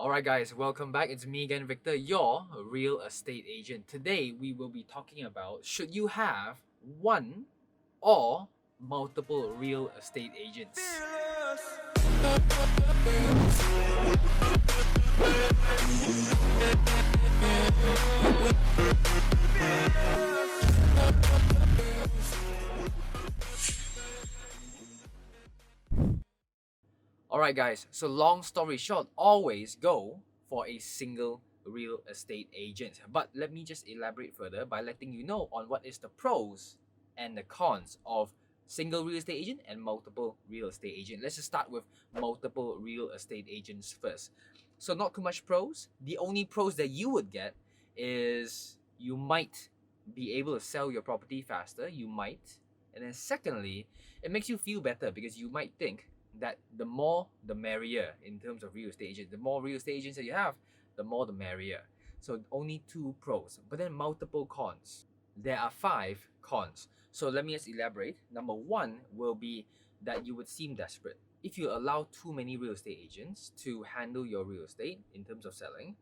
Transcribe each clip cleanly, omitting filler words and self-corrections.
Alright guys, welcome back. It's me again, Victor, your real estate agent. Today we will be talking about should you have one or multiple real estate agents. Alright guys, so long story short, always go for a single real estate agent. But let me just elaborate further by letting you know on what is the pros and the cons of single real estate agent and multiple real estate agent. Let's just start with multiple real estate agents first. So not too much pros. The only pros that you would get is you might be able to sell your property faster. You might. And then secondly, it makes you feel better because you might think that the more the merrier in terms of real estate agents. The more real estate agents that you have, the more the merrier. So only two pros, but then multiple cons. There are 5 cons. So let me just elaborate. Number 1 will be that you would seem desperate. If you allow too many real estate agents to handle your real estate in terms of selling,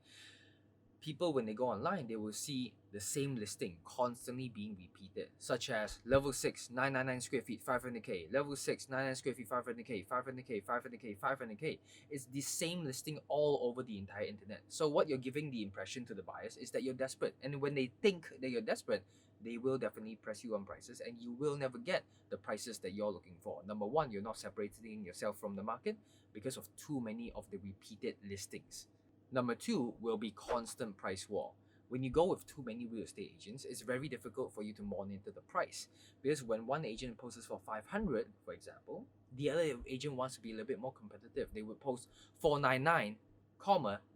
people, when they go online, they will see the same listing constantly being repeated, such as level 6, 999 square feet, 500k, level 6, 99 square feet, 500k, 500k, 500k, 500k. It's the same listing all over the entire internet. So what you're giving the impression to the buyers is that you're desperate. And when they think that you're desperate, they will definitely press you on prices and you will never get the prices that you're looking for. Number 1, you're not separating yourself from the market because of too many of the repeated listings. Number 2 will be constant price war. When you go with too many real estate agents, it's very difficult for you to monitor the price because when one agent posts for 500, for example, the other agent wants to be a little bit more competitive. They would post 499,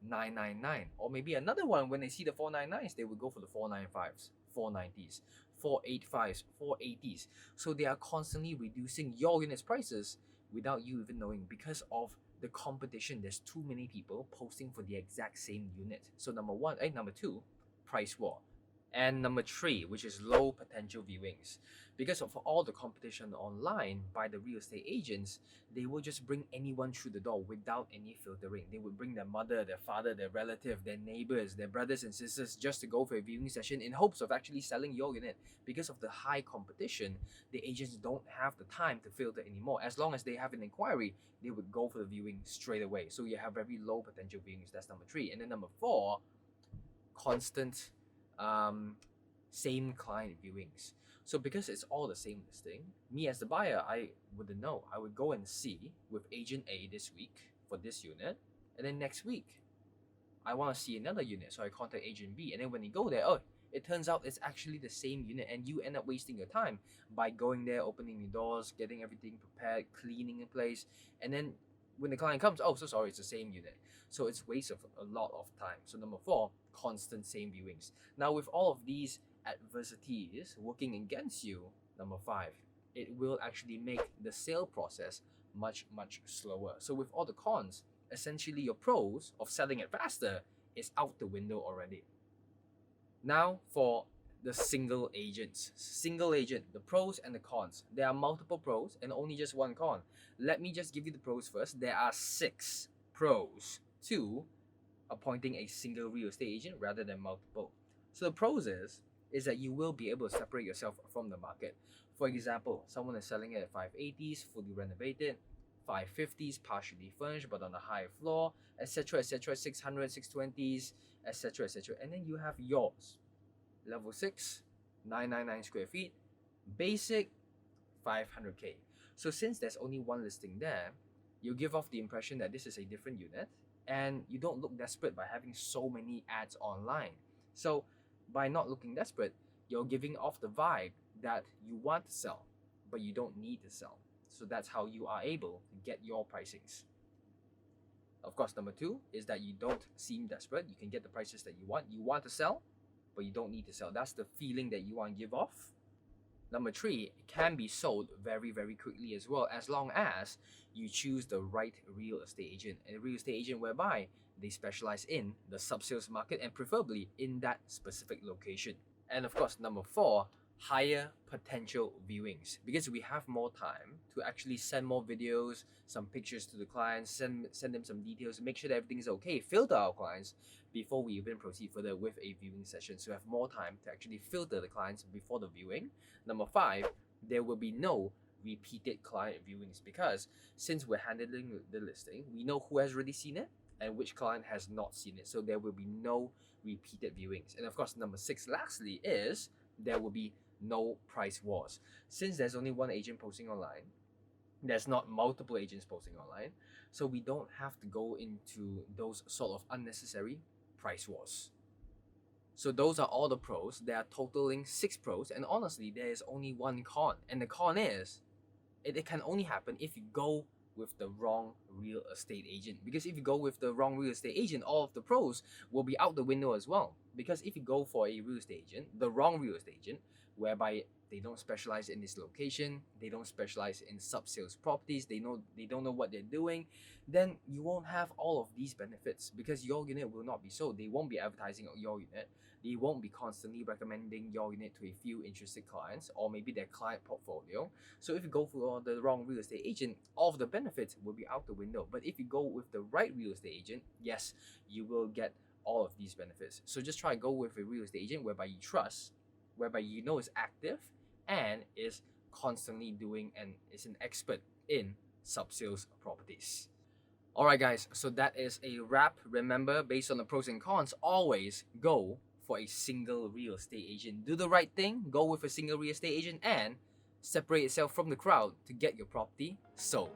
999, or maybe another one. When they see the 499s, they would go for the 495s, 490s, 485s, 480s. So they are constantly reducing your unit's prices without you even knowing because of the competition. There's too many people posting for the exact same unit. So number 2, price war. And number 3, which is low potential viewings. Because of all the competition online by the real estate agents, they will just bring anyone through the door without any filtering. They would bring their mother, their father, their relative, their neighbors, their brothers and sisters just to go for a viewing session in hopes of actually selling your unit. Because of the high competition, the agents don't have the time to filter anymore. As long as they have an inquiry, they would go for the viewing straight away. So you have very low potential viewings. That's number 3. And then number 4, constant same client viewings. So because it's all the same listing, me as the buyer, I wouldn't know. I would go and see with agent A this week for this unit, and then next week I want to see another unit, so I contact agent B, and then when you go there, oh, it turns out it's actually the same unit, and you end up wasting your time by going there, opening the doors, getting everything prepared, cleaning in place, and then when the client comes, oh, so sorry, it's the same unit. So it's waste of a lot of time. So number 4, constant same viewings. Now with all of these adversities working against you, number 5, it will actually make the sale process much slower. So with all the cons, essentially your pros of selling it faster is out the window already. Now for the single agents. Single agent, the pros and the cons. There are multiple pros and only just one con. Let me just give you the pros first. There are 6 pros to appointing a single real estate agent rather than multiple. So the pros is that you will be able to separate yourself from the market. For example, someone is selling it at 580s, fully renovated, 550s, partially furnished but on a high floor, etc., 600, 620s, etc., and then you have yours. Level 6, 999 square feet, basic, 500k. So since there's only one listing there, you give off the impression that this is a different unit, and you don't look desperate by having so many ads online. So by not looking desperate, you're giving off the vibe that you want to sell, but you don't need to sell. So that's how you are able to get your pricings. Of course, number 2 is that you don't seem desperate. You can get the prices that you want. You want to sell, but you don't need to sell. That's the feeling that you want to give off. Number 3, it can be sold very quickly as well, as long as you choose the right real estate agent. A real estate agent whereby they specialize in the sub-sales market and preferably in that specific location. And of course, number 4, higher potential viewings because we have more time to actually send more videos, some pictures to the clients, send them some details, make sure that everything is okay, filter our clients before we even proceed further with a viewing session. So we have more time to actually filter the clients before the viewing. Number 5, there will be no repeated client viewings because since we're handling the listing, we know who has already seen it and which client has not seen it. So there will be no repeated viewings. And of course, number 6, lastly, is there will be no price wars. Since there's only one agent posting online, there's not multiple agents posting online, so we don't have to go into those sort of unnecessary price wars. So those are all the pros. There are totaling 6 pros, and honestly, there is only one con, and the con is it can only happen if you go with the wrong real estate agent. Because if you go with the wrong real estate agent, all of the pros will be out the window as well. Because if you go for a real estate agent, the wrong real estate agent, whereby they don't specialize in this location, they don't specialize in sub-sales properties, they don't know what they're doing, then you won't have all of these benefits because your unit will not be sold. They won't be advertising on your unit. They won't be constantly recommending your unit to a few interested clients or maybe their client portfolio. So if you go for the wrong real estate agent, all of the benefits will be out the window. But if you go with the right real estate agent, yes, you will get all of these benefits. So just try to go with a real estate agent whereby you trust, whereby you know is active and is constantly doing and is an expert in sub-sales properties. Alright guys, so that is a wrap. Remember, based on the pros and cons, always go for a single real estate agent. Do the right thing, go with a single real estate agent, and separate yourself from the crowd to get your property sold.